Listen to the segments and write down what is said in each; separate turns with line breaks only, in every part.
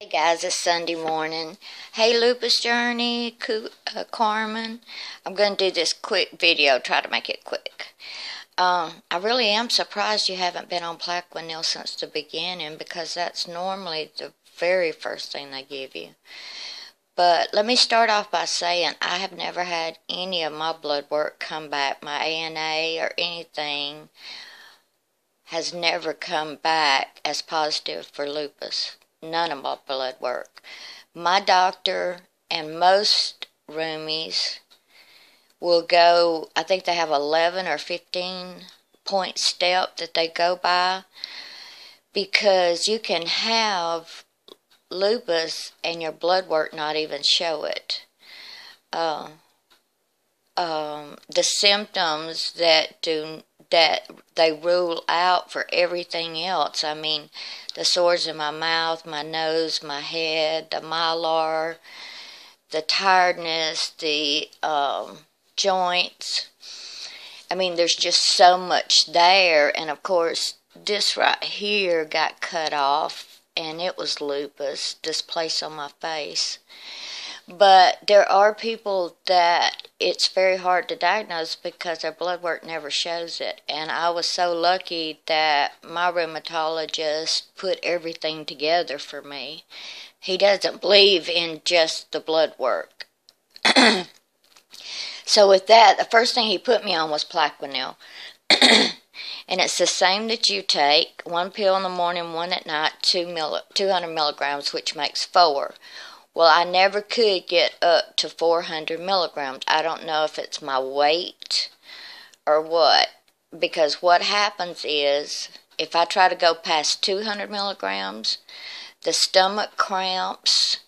Hey guys, it's Sunday morning. Hey Lupusjourney, Carmen. I'm going to do this quick video, try to make it quick. I really am surprised you haven't been on plaquenil since the beginning, because that's normally the very first thing they give you. But let me start off by saying I have never had any of my blood work come back. My ANA or anything has never come back as positive for lupus. None of my blood work. My doctor and most roomies will go, I think they have 11 or 15 point step that they go by, because you can have lupus and your blood work not even show it. The symptoms that they rule out for everything else. I mean, the sores in my mouth, my nose, my head, the mylar, the tiredness, the joints. I mean, there's just so much there. And of course, this right here got cut off, and it was lupus, this place on my face. But there are people that it's very hard to diagnose because their blood work never shows it. And I was so lucky that my rheumatologist put everything together for me. He doesn't believe in just the blood work. So with that, the first thing he put me on was plaquenil. And it's the same that you take. One pill in the morning, one at night, 200 milligrams, which makes 4. Well, I never could get up to 400 milligrams. I don't know if it's my weight or what. Because what happens is, if I try to go past 200 milligrams, the stomach cramps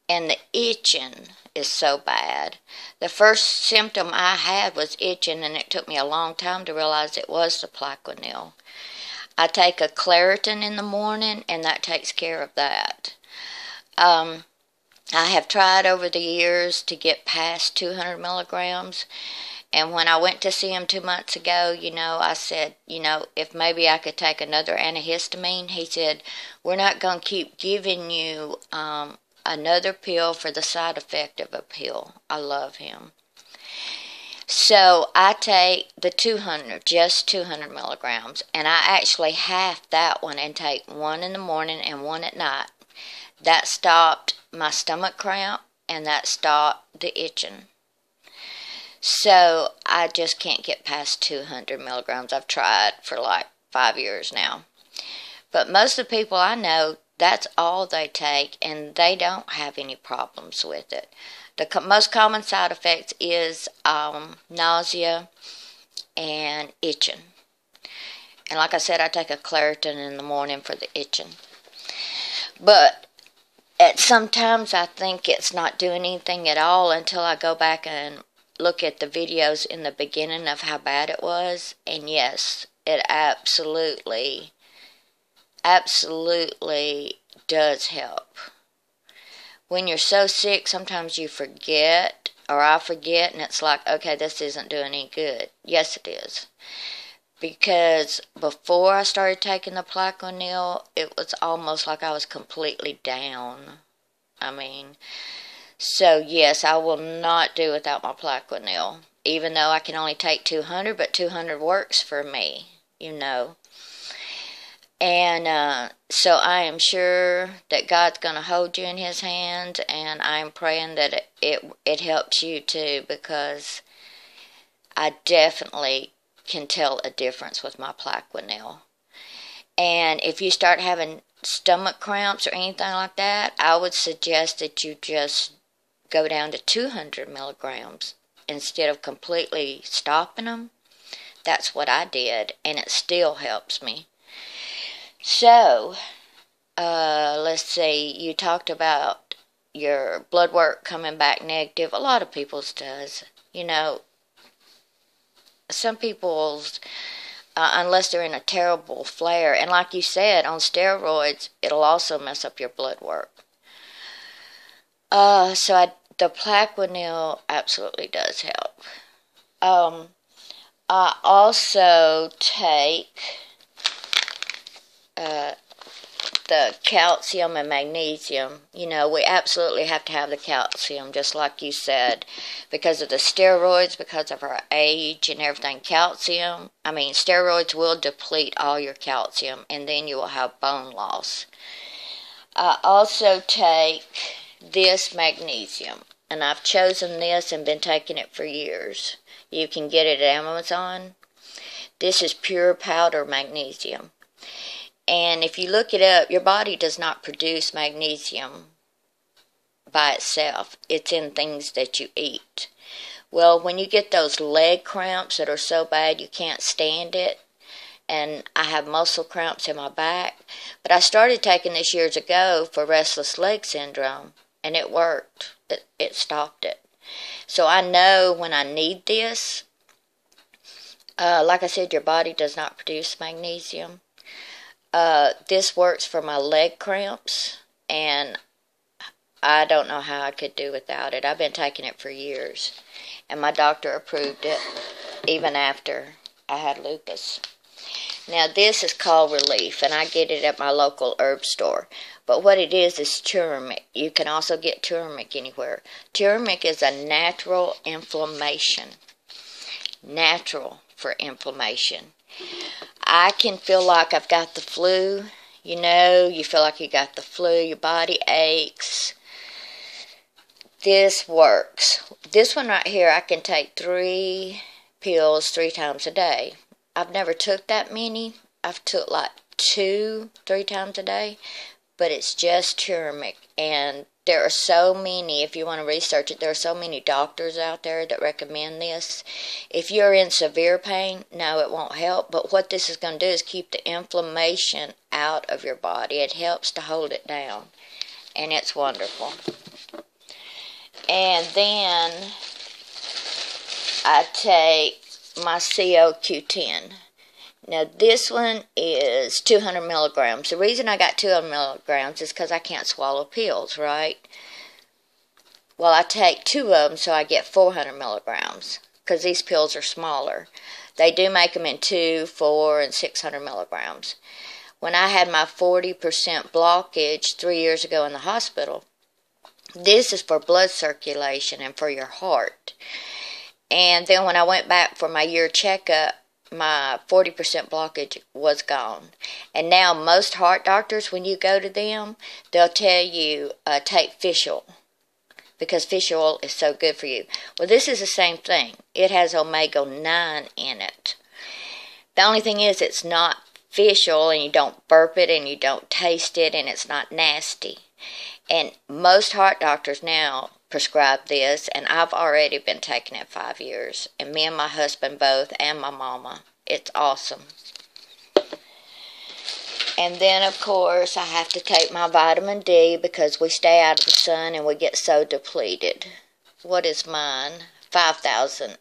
and the itching is so bad. The first symptom I had was itching, and it took me a long time to realize it was the plaquenil. I take a Claritin in the morning, and that takes care of that. I have tried over the years to get past 200 milligrams, and when I went to see him 2 months ago, I said, if maybe I could take another antihistamine. He said, we're not going to keep giving you another pill for the side effect of a pill. I love him. So I take the 200, just 200 milligrams, and I actually half that one and take one in the morning and one at night. That stopped my stomach cramp, and that stopped the itching. So I just can't get past 200 milligrams. I've tried for like 5 years now. But most of the people I know, that's all they take, and they don't have any problems with it. The most common side effects is nausea and itching. And like I said, I take a Claritin in the morning for the itching. But sometimes I think it's not doing anything at all until I go back and look at the videos in the beginning of how bad it was. And yes, it absolutely does help. When you're so sick, sometimes you forget, or I forget, and it's like, okay, this isn't doing any good. Yes, it is. Because before I started taking the plaquenil, it was almost like I was completely down. So yes, I will not do without my plaquenil. Even though I can only take 200, but 200 works for me, And so I am sure that God's going to hold you in His hands, and I'm praying that it helps you too, because I definitely can tell a difference with my plaquenil. And if you start having stomach cramps or anything like that, I would suggest that you just go down to 200 milligrams instead of completely stopping them. That's what I did, and it still helps me. So, let's see, you talked about your blood work coming back negative. A lot of people's does. Some people's, unless they're in a terrible flare, and like you said, on steroids, it'll also mess up your blood work. The plaquenil absolutely does help. I also take the calcium and magnesium. You know, we absolutely have to have the calcium, just like you said, because of the steroids, because of our age and everything. Steroids will deplete all your calcium, and then you will have bone loss. I also take this magnesium, and I've chosen this and been taking it for years. You can get it at Amazon. This is pure powder magnesium. And if you look it up, your body does not produce magnesium by itself. It's in things that you eat. Well, when you get those leg cramps that are so bad you can't stand it, and I have muscle cramps in my back, but I started taking this years ago for restless leg syndrome, and it worked. It stopped it. So I know when I need this. Like I said, your body does not produce magnesium. This works for my leg cramps, and I don't know how I could do without it. I've been taking it for years, and my doctor approved it even after I had lupus. Now, this is called Relief, and I get it at my local herb store. But what it is turmeric. You can also get turmeric anywhere. Turmeric is a natural inflammation. Natural for inflammation. I can feel like I've got the flu. You know, you feel like you got the flu. Your body aches. This works. This one right here, I can take 3 pills 3 times a day. I've never took that many. I've took like 2, 3 times a day. But it's just turmeric. And there are so many, if you want to research it, there are so many doctors out there that recommend this. If you're in severe pain, no, it won't help. But what this is going to do is keep the inflammation out of your body. It helps to hold it down. And it's wonderful. And then I take my CoQ10. Now, this one is 200 milligrams. The reason I got 200 milligrams is because I can't swallow pills, right? Well, I take 2 of them, so I get 400 milligrams, because these pills are smaller. They do make them in 2, 4, and 600 milligrams. When I had my 40% blockage 3 years ago in the hospital, this is for blood circulation and for your heart. And then when I went back for my year checkup, my 40% blockage was gone. And now most heart doctors, when you go to them, they'll tell you, take fish oil, because fish oil is so good for you. Well, this is the same thing. It has omega-9 in it. The only thing is, it's not fish oil, and you don't burp it, and you don't taste it, and it's not nasty. And most heart doctors now prescribe this, and I've already been taking it 5 years. And me and my husband both, and my mama. It's awesome. And then, of course, I have to take my vitamin D because we stay out of the sun and we get so depleted. What is mine? 5,000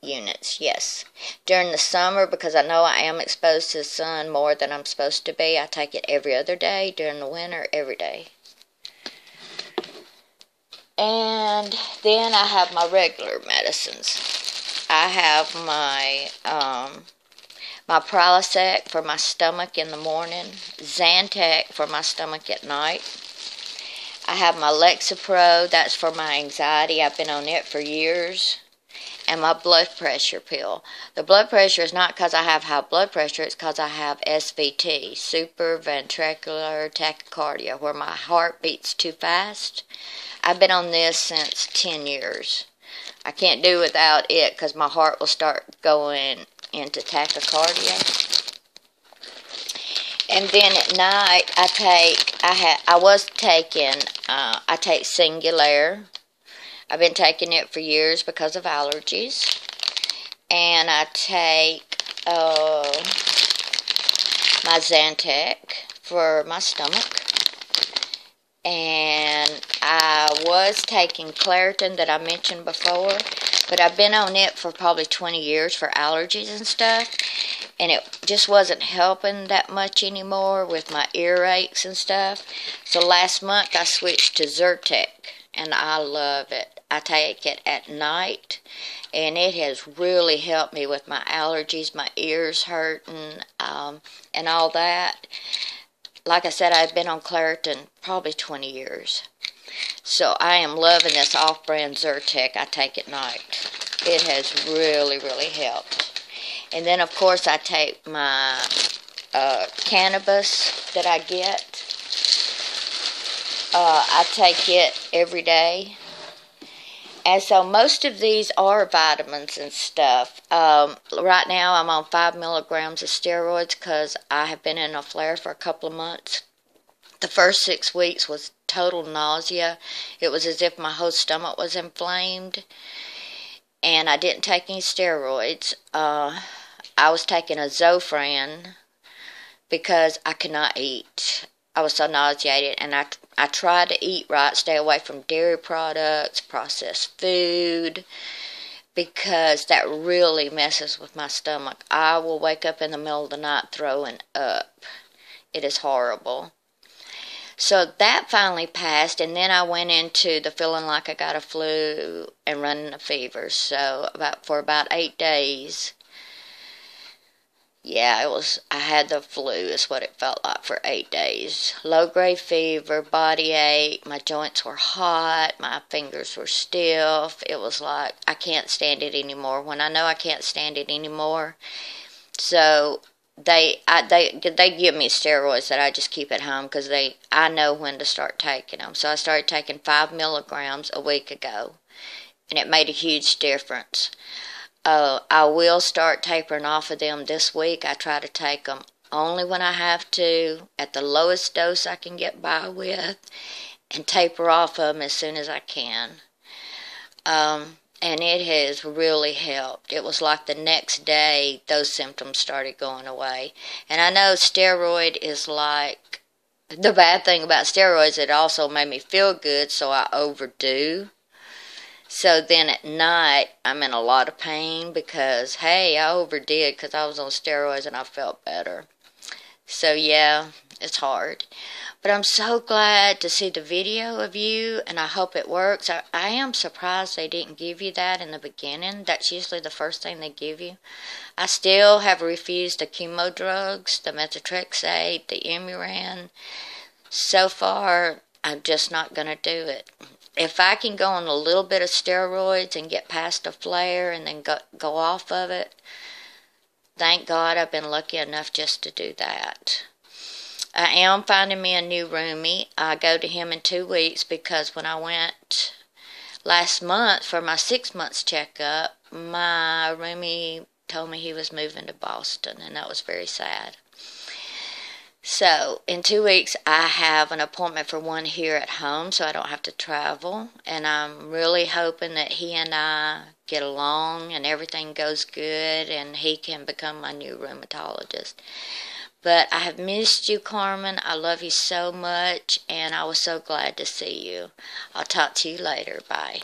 units, yes. During the summer, because I know I am exposed to the sun more than I'm supposed to be, I take it every other day. During the winter, every day. And then I have my regular medicines. I have my my Prilosec for my stomach in the morning, Zantac for my stomach at night. I have my Lexapro, that's for my anxiety. I've been on it for years. And my blood pressure pill. The blood pressure is not because I have high blood pressure, it's because I have SVT, supraventricular tachycardia, where my heart beats too fast. I've been on this since 10 years. I can't do without it because my heart will start going into tachycardia. And then at night I take Singulair. I've been taking it for years because of allergies. And I take my Zantac for my stomach. And I was taking Claritin that I mentioned before, but I've been on it for probably 20 years for allergies and stuff, and it just wasn't helping that much anymore with my earaches and stuff. So last month I switched to Zyrtec, and I love it. I take it at night, and it has really helped me with my allergies, my ears hurting, and all that. like I said, I've been on Claritin probably 20 years. So I am loving this off-brand Zyrtec I take at night. It has really, really helped. And then, of course, I take my cannabis that I get. I take it every day. And so most of these are vitamins and stuff. Right now I'm on 5 milligrams of steroids because I have been in a flare for a couple of months. The first 6 weeks was total nausea. It was as if my whole stomach was inflamed. And I didn't take any steroids. I was taking a Zofran because I could not eat. I was so nauseated, and I tried to eat right, stay away from dairy products, processed food, because that really messes with my stomach. I will wake up in the middle of the night throwing up. It is horrible. So that finally passed, and then I went into the feeling like I got a flu and running a fever. So for about 8 days, yeah, I had the flu is what it felt like for 8 days. Low-grade fever, body ache, my joints were hot, my fingers were stiff. It was like, I can't stand it anymore. When I know I can't stand it anymore, so they give me steroids that I just keep at home because I know when to start taking them. So I started taking 5 milligrams a week ago, and it made a huge difference. I will start tapering off of them this week. I try to take them only when I have to, at the lowest dose I can get by with, and taper off of them as soon as I can. And it has really helped. It was like the next day those symptoms started going away. And I know steroid is like, the bad thing about steroids, it also made me feel good, so I overdo. So then at night, I'm in a lot of pain because, hey, I overdid because I was on steroids and I felt better. So yeah, it's hard. But I'm so glad to see the video of you, and I hope it works. I am surprised they didn't give you that in the beginning. That's usually the first thing they give you. I still have refused the chemo drugs, the methotrexate, the Imuran. So far, I'm just not going to do it. If I can go on a little bit of steroids and get past a flare and then go off of it, thank God I've been lucky enough just to do that. I am finding me a new roomie. I go to him in 2 weeks because when I went last month for my 6 months checkup, my roomie told me he was moving to Boston, and that was very sad. So, in 2 weeks, I have an appointment for one here at home, so I don't have to travel. And I'm really hoping that he and I get along and everything goes good and he can become my new rheumatologist. But I have missed you, Carmen. I love you so much, and I was so glad to see you. I'll talk to you later. Bye.